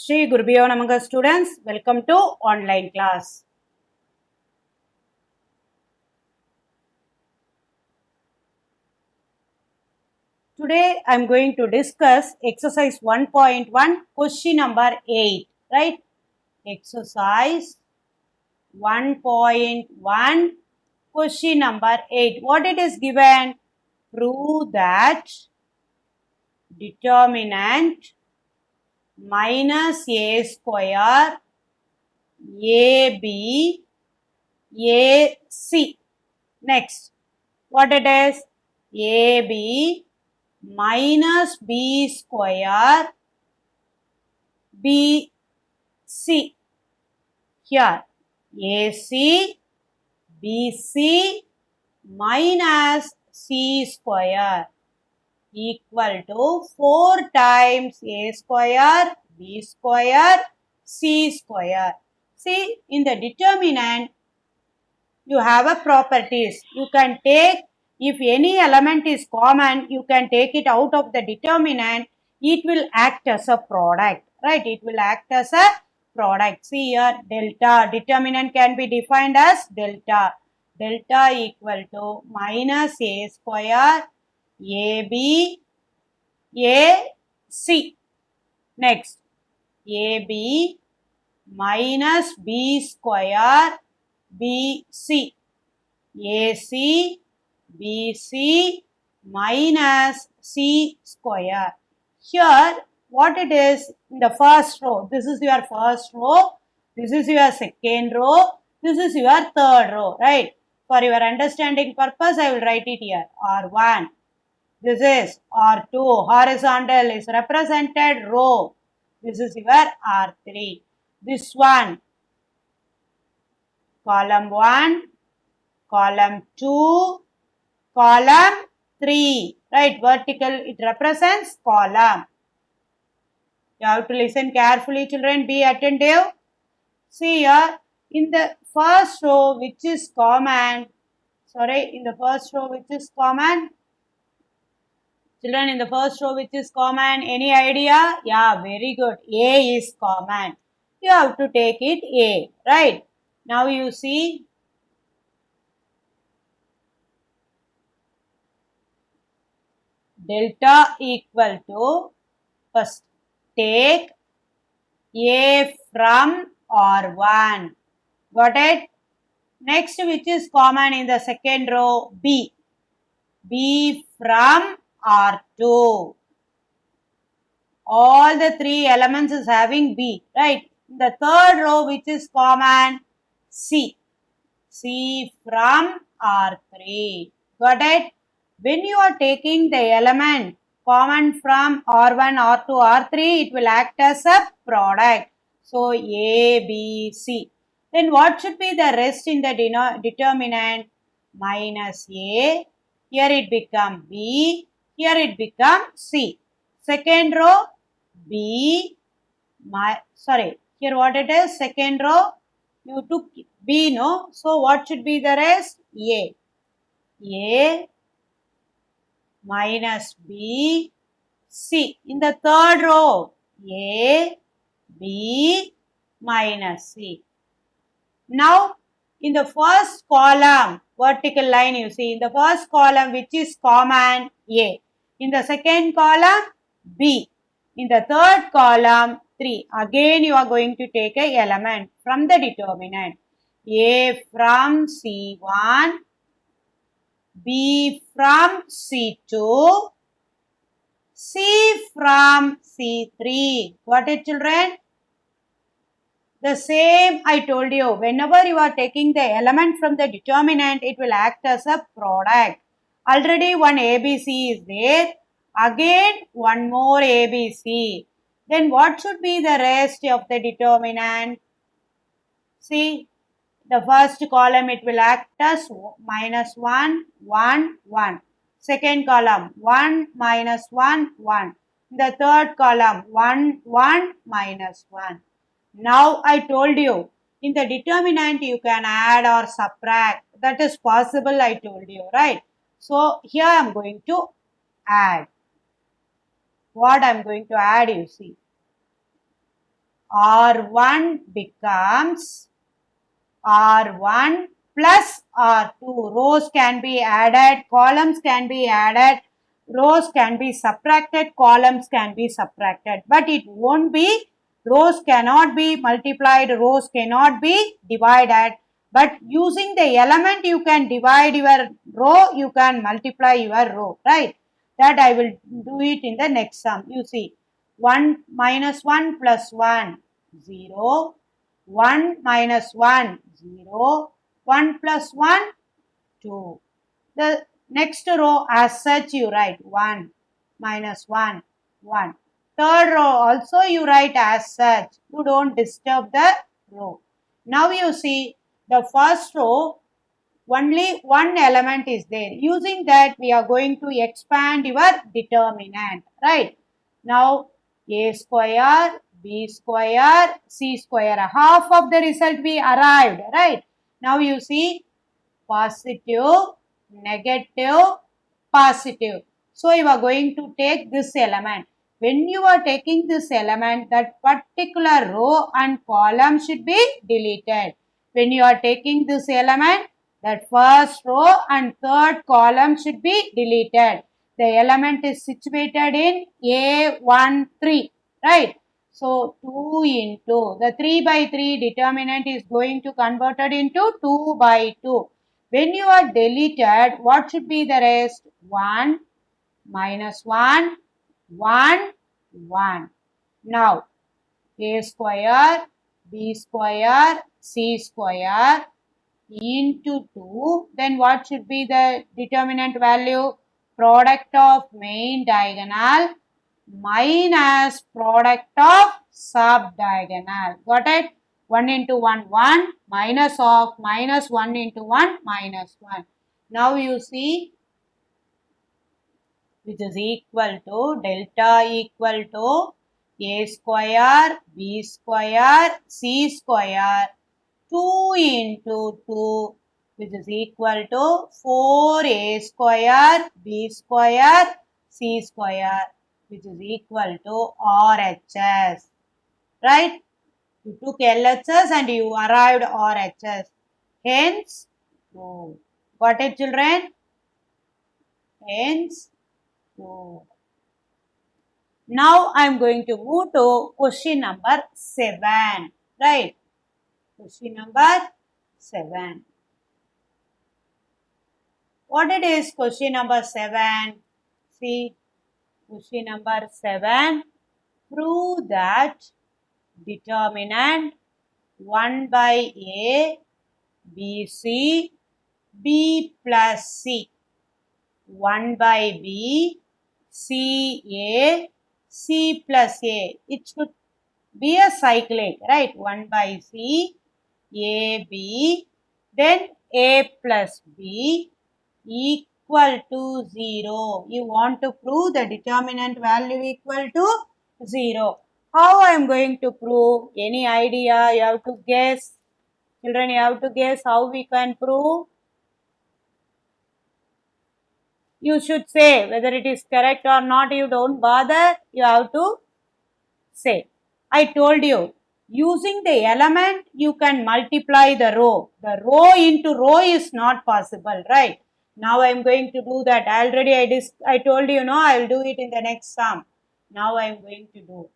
Shri Gurubhyo Namaha students, welcome to online class. Today I am going to discuss exercise 1.1 question number 8, right? Exercise 1.1 question number 8. What it is given? Prove that determinant minus a square ab ac. Next, what it is? AB minus B square BC. Here, AC BC minus C square equal to 4 times A square B square C square. See, in the determinant, you have a properties. You can take, if any element is common, you can take it out of the determinant. It will act as a product, right? It will act as a product. See here, delta, determinant can be defined as delta. Delta equal to minus A square AB AC. Next, AB minus B square BC. AC BC minus C square. Here, what it is in the first row, this is your first row, this is your second row, this is your third row, right? For your understanding purpose, I will write it here, R1. This is R2, horizontal is represented row. This is your R3. This one, column 1, column 2, column 3, right? Vertical, it represents column. You have to listen carefully, children, be attentive. See here, in the first row which is common, in the first row which is common, children, in the first row which is common, any idea? Yeah, very good. A is common. You have to take it A, right? Now you see, delta equal to, first take A from R1. Got it? Next, which is common in the second row? B. B from R2. All the three elements is having B, right? In the third row, which is common? C. C from R3. Got it? When you are taking the element common from R1, R2, R3, it will act as a product. So, A, B, C. Then what should be the rest in the determinant? Minus A. Here it become B. Here it become C. Second row, B. Here what it is? Second row, you took B, no? So, what should be the rest? A. A minus B, C. In the third row, A, B minus C. Now, in the first column, vertical line you see, in the first column which is common, A. In the second column, B. In the third column, 3. Again you are going to take a element from the determinant. A from C1, B from C2, C from C3. Got it, children? The same I told you. Whenever you are taking the element from the determinant, it will act as a product. Already one ABC is there. Again, one more ABC. Then what should be the rest of the determinant? See, the first column it will act as minus 1, 1, 1. Second column 1, minus 1, 1. The third column 1, 1, minus 1. Now I told you, in the determinant you can add or subtract. That is possible, I told you, right? So here I am going to add. What I am going to add, you see. R1 becomes R1 plus R2. Rows can be added, columns can be added, rows can be subtracted, columns can be subtracted. But it won't be, rows cannot be multiplied, rows cannot be divided. But using the element you can divide your row, you can multiply your row, right? That I will do it in the next sum. You see, 1 minus 1 plus 1, 0. 1 minus 1, 0. 1 plus 1, 2. The next row as such you write 1 minus 1, 1. Third row also you write as such. You don't disturb the row. Now you see the first row only one element is there. Using that we are going to expand your determinant, right? Now a square, b square, c square, half of the result we arrived, right? Now you see positive, negative, positive. So you are going to take this element. When you are taking this element, that particular row and column should be deleted. When you are taking this element, that first row and third column should be deleted. The element is situated in A13, right? So 2 into the 3 by 3 determinant is going to converted into 2 by 2. When you are deleted, what should be the rest? 1 minus 1, 1, 1. Now, a square, b square, c square into 2. Then what should be the determinant value? Product of main diagonal minus product of sub-diagonal. Got it? 1 into 1, 1. Minus of minus 1 into 1, minus 1. Now you see, which is equal to delta equal to a square, b square, c square, 2 into 2, which is equal to 4a square, b square, c square, which is equal to RHS, right? You took LHS and you arrived RHS. Hence, true. Got it, children? Hence, true. Now I am going to move to question number 7, right? Question number 7. What it is? Question number 7. See, question number 7. Prove that determinant 1 by A, B, C, B plus C, 1 by B, C, A, C plus A. It should be a cyclic, right? 1 by C, A, B, then A plus B equal to 0. You want to prove the determinant value equal to 0. How I am going to prove? Any idea? You have to guess. Children, you have to guess how we can prove. You should say whether it is correct or not. You don't bother. You have to say. I told you, using the element, you can multiply the row. The row into row is not possible, right? Now I am going to do that. Already I told you, no, I will do it in the next sum. Now I am going to do.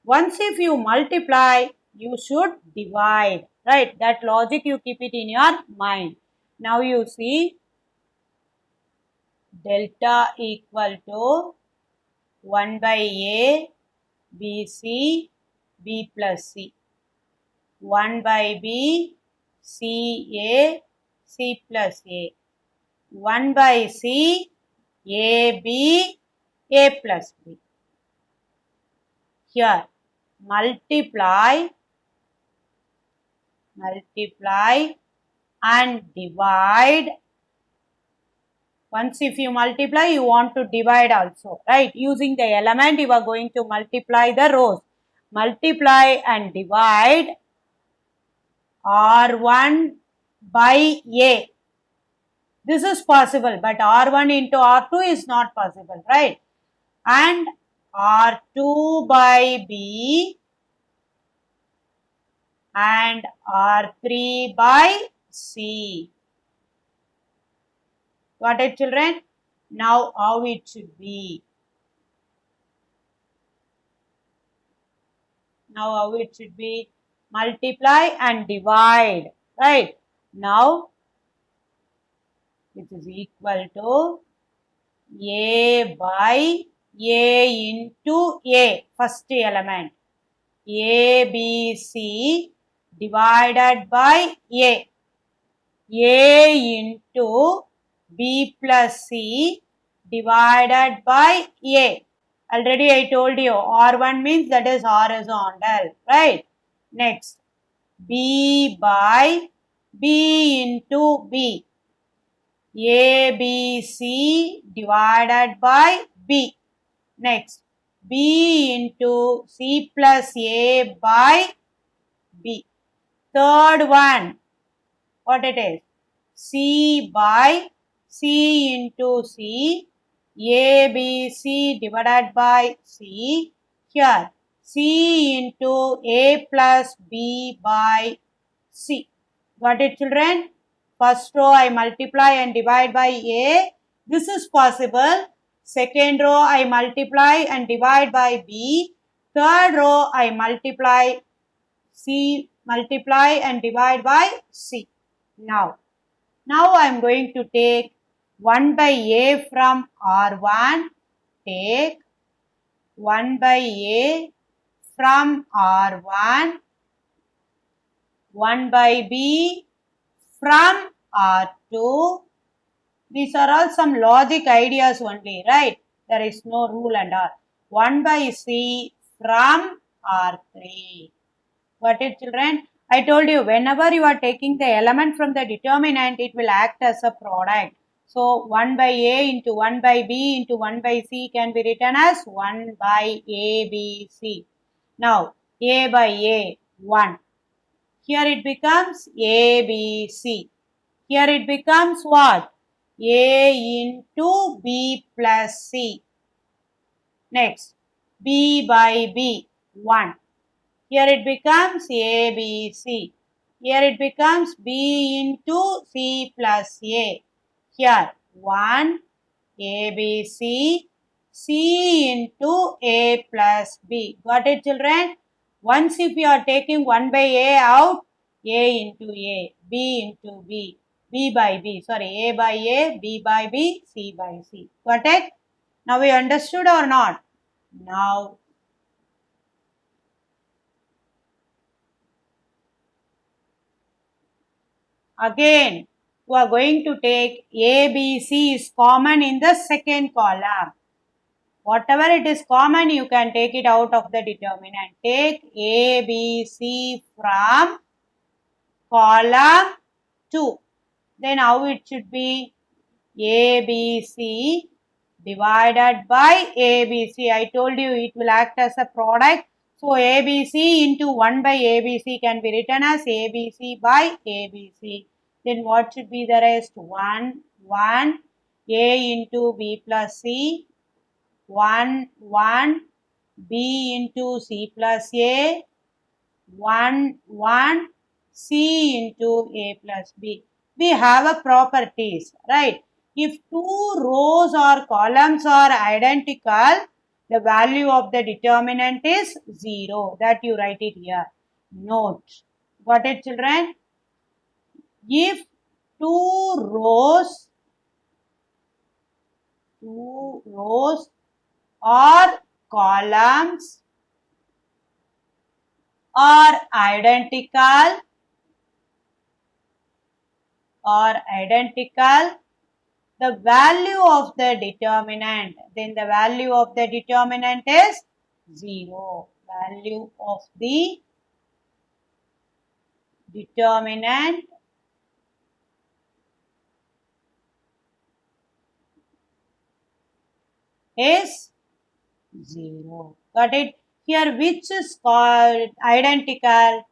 Once if you multiply, you should divide, right? That logic you keep it in your mind. Now you see, delta equal to 1 by A, B, C, B plus C. 1 by B, C, A, C plus A. 1 by C, A, B, A plus B. Here, multiply and divide. Once if you multiply, you want to divide also, right? Using the element, you are going to multiply the rows. Multiply and divide R1 by A. This is possible, but R1 into R2 is not possible, right? And R2 by B and R3 by C. Got it, children? Now how it should be? Now how it should be? Multiply and divide. Right? Now it is equal to A by A into A. First element. A, B, C divided by A. A into B plus C divided by A. Already I told you R1 means that is horizontal, right? Next, B by B into B. A, B, C divided by B. Next, B into C plus A by B. Third one, what it is? C by C into C, A, B, C divided by C. Here, C into A plus B by C. Got it, children? First row I multiply and divide by A. This is possible. Second row I multiply and divide by B. Third row I multiply and divide by C. Now I am going to take 1 by A from R1. Take 1 by A from R1. 1 by B from R2. These are all some logic ideas only, right? There is no rule and all. 1 by C from R3. Got it, children? I told you, whenever you are taking the element from the determinant, it will act as a product. So, 1 by A into 1 by B into 1 by C can be written as 1 by A, B, C. Now, A by A, 1. Here it becomes A, B, C. Here it becomes what? A into B plus C. Next, B by B, 1. Here it becomes A, B, C. Here it becomes B into C plus A. Here 1, A, B, C, C into A plus B. Got it, children? Once if you are taking 1 by A out, A into A, B into B, B by B. Sorry, A by A, B by B, C by C. Got it? Now we understood or not? Now again, you are going to take A, B, C is common in the second column. Whatever it is common, you can take it out of the determinant. Take A, B, C from column 2. Then how it should be? A, B, C divided by A, B, C. I told you it will act as a product. So, A, B, C into 1 by A, B, C can be written as A, B, C by A, B, C. Then what should be the rest? 1, 1, A into B plus C, 1, 1, B into C plus A, 1, 1, C into A plus B. We have a properties, right? If two rows or columns are identical, the value of the determinant is 0. That you write it here. Note. Got it, children? If two rows or columns are identical, the value of the determinant, then the value of the determinant is 0. Value of the determinant is 0. Got it? Here which is called identical?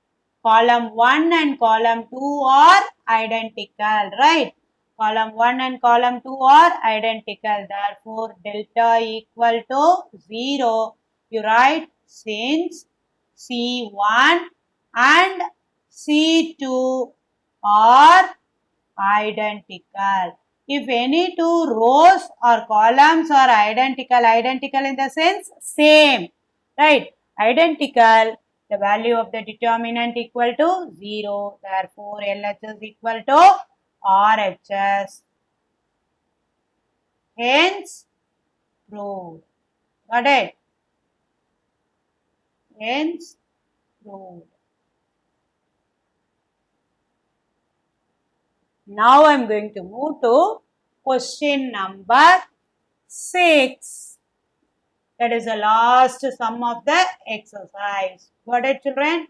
Column 1 and column 2 are identical, right? Column 1 and column 2 are identical. Therefore, delta equal to 0. You write since C1 and C2 are identical. If any two rows or columns are identical, identical in the sense same, right? Identical, the value of the determinant equal to 0. Therefore, LHS equal to RHS. Hence, proved. Got it? Hence, proved. Now I am going to move to question number 6. That is the last sum of the exercise. Got it, children?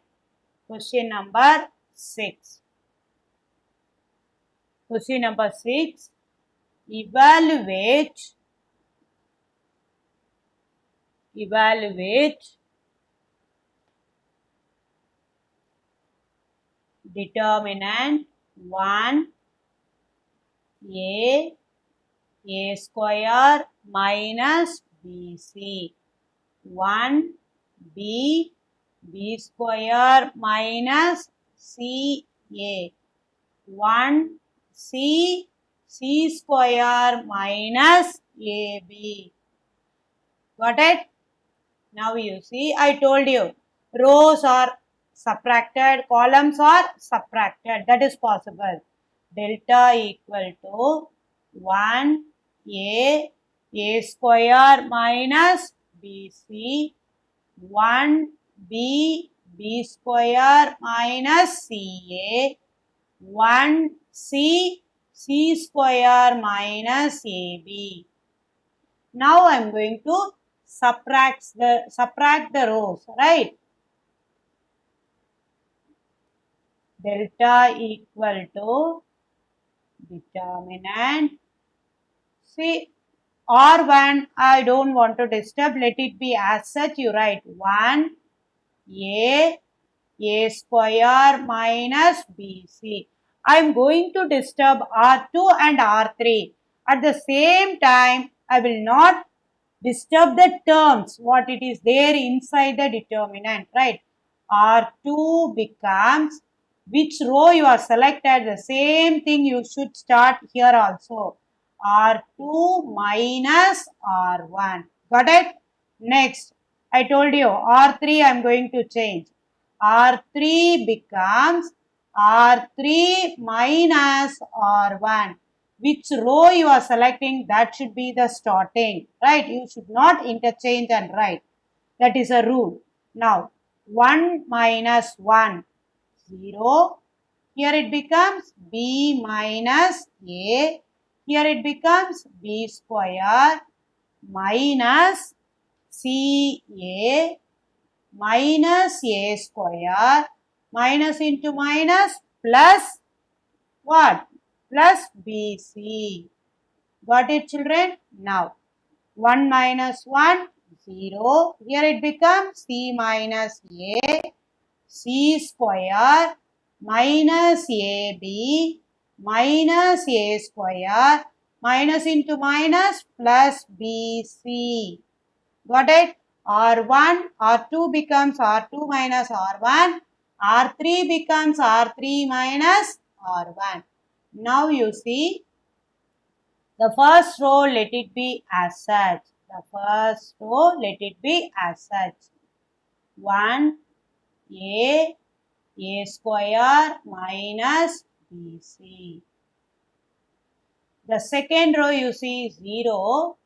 Question number 6. Question number 6. Evaluate determinant 1 a square minus bc, 1 b square minus ca, 1 c square minus ab. Got it? Now you see, I told you, rows are subtracted, columns are subtracted. That is possible. Delta equal to 1 a square minus bc, 1 b square minus ca, 1 c square minus ab. Now I am going to subtract the rows, right? Delta equal to determinant. See, R1 I don't want to disturb, let it be as such. You write 1 a square minus bc. I am going to disturb R2 and R3. At the same time, I will not disturb the terms, what it is there inside the determinant, right? R2 becomes, which row you are selected, the same thing you should start here also. R2 minus R1. Got it? Next, I told you R3 I am going to change. R3 becomes R3 minus R1. Which row you are selecting, that should be the starting, right? You should not interchange and write. That is a rule. Now, 1 minus 1, 0. Here it becomes b minus a. Here it becomes b square minus ca minus a square, minus into minus plus what? Plus bc. Got it, children? Now, 1 minus 1, 0. Here it becomes c minus a, c square minus ab minus a square, minus into minus plus bc. Got it? R1, R2 becomes R2 minus R1, R3 becomes R3 minus R1. Now you see, the first row let it be as such. The first row let it be as such. 1 a square minus bc. The second row you see 0,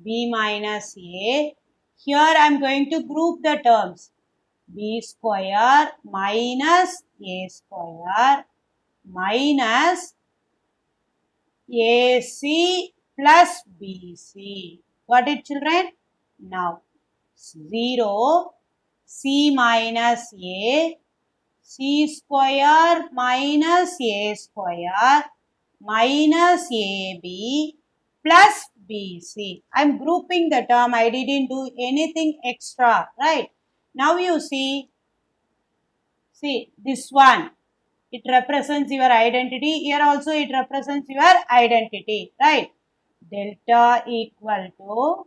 b minus a. Here I am going to group the terms. B square minus a square minus AC plus BC. Got it, children? Now, 0, C minus A, C square minus A square minus AB plus BC. I am grouping the term. I didn't do anything extra, right? Now you see this one. It represents your identity. Here also it represents your identity, right? Delta equal to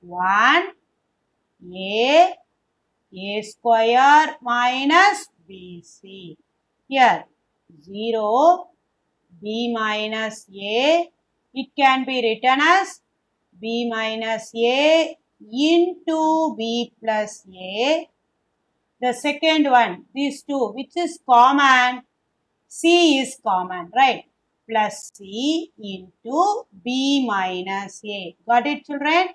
1 a square minus BC. Here 0 B minus A, it can be written as B minus A into B plus A. The second one, these two, which is common? C is common, right? Plus C into B minus A. Got it, children?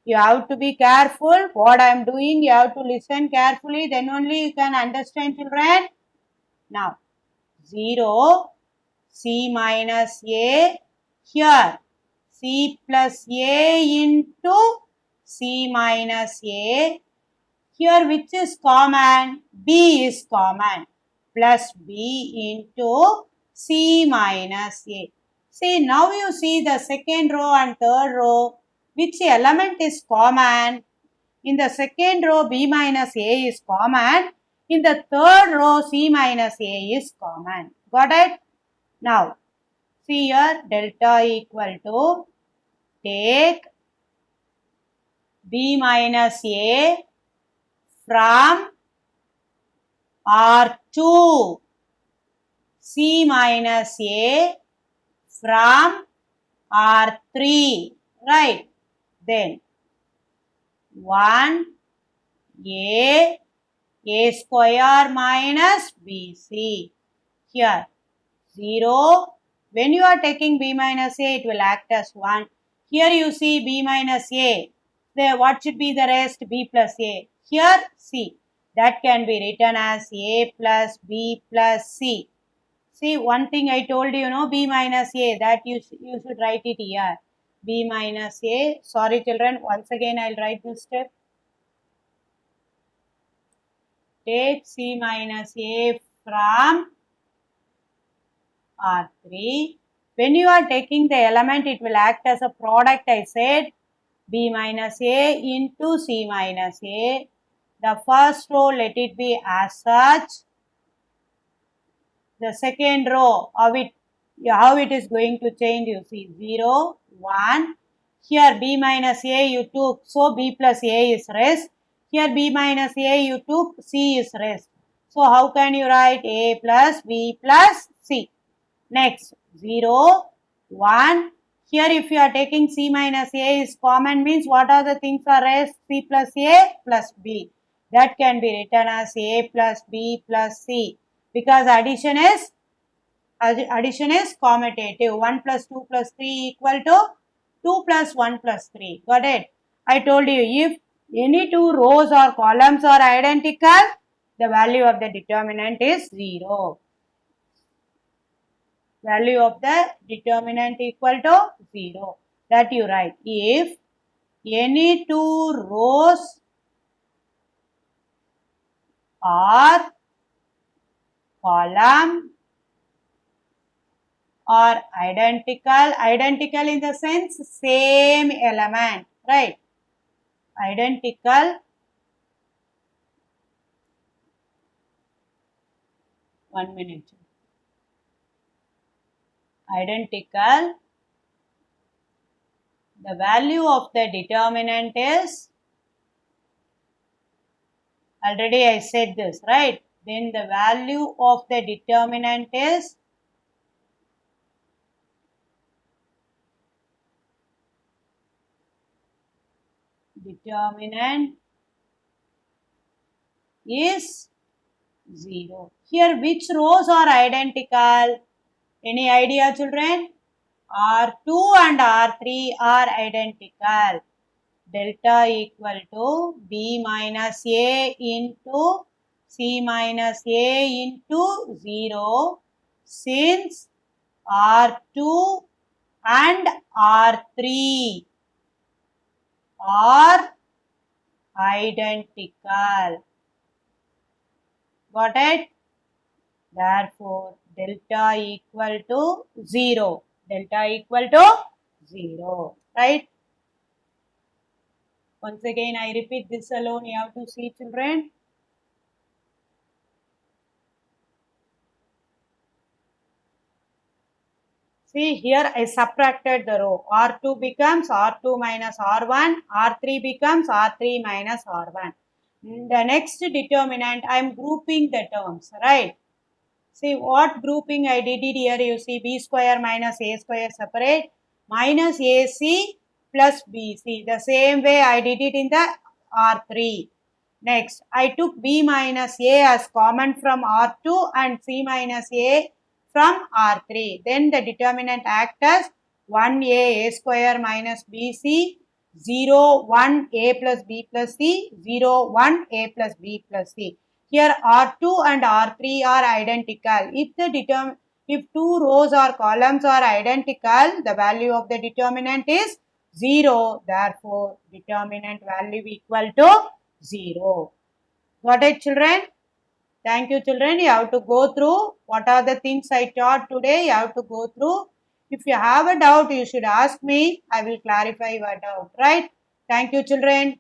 You have to be careful. What I am doing, you have to listen carefully. Then only you can understand, children. Now, 0, C minus A. Here, C plus A into C minus A. Here, which is common? B is common. Plus B into C minus A. See, now you see the second row and third row. Which element is common? In the second row, B minus A is common. In the third row, C minus A is common. Got it? Now, see here, delta equal to, take B minus A from R2, C minus A from R3, right? Then 1 A square minus BC. Here 0. When you are taking B minus A, it will act as 1. Here you see B minus A. There, what should be the rest? B plus A. Here C. That can be written as A plus B plus C. See, one thing I told you, no, B minus A, that you should write it here. B minus A. Sorry children, once again I will write this step. Take C minus A from R3. When you are taking the element, it will act as a product, I said. B minus A into C minus A. The first row, let it be as such. The second row, how it is going to change, you see, 0, 1. Here B minus A you took, so B plus A is rest. Here B minus A you took, C is rest. So how can you write A plus B plus C? Next, 0, 1. Here if you are taking C minus A is common, means what are the things are rest? C plus A plus B. That can be written as A plus B plus C. Because addition is commutative. 1 plus 2 plus 3 equal to 2 plus 1 plus 3. Got it? I told you, if any two rows or columns are identical, the value of the determinant is 0. Value of the determinant equal to 0. That you write. If any two rows or column are identical in the sense same element, right? Identical. 1 minute. Identical. The value of the determinant is, already I said this, right? Then the value of the determinant is determinant is 0. Here which rows are identical? Any idea children? R2 and R3 are identical. Delta equal to B minus A into C minus A into 0, since R2 and R3 are identical. Got it? Therefore, delta equal to 0. Delta equal to 0. Right? Once again, I repeat this alone. You have to see children. See here I subtracted the row. R2 becomes R2 minus R1. R3 becomes R3 minus R1. The next determinant, I am grouping the terms, right? See what grouping I did it here. You see b square minus a square separate, minus ac plus bc. The same way I did it in the R3. Next, I took b minus a as common from R2 and c minus a from R3. Then the determinant act as 1a square minus bc, 0 1 a plus b plus c, 0 1 a plus b plus c. Here R2 and R3 are identical. If two rows or columns are identical, the value of the determinant is 0. Therefore, determinant value equal to 0. Got it, children? Thank you, children. You have to go through what are the things I taught today. You have to go through. If you have a doubt, you should ask me. I will clarify your doubt. Right? Thank you, children.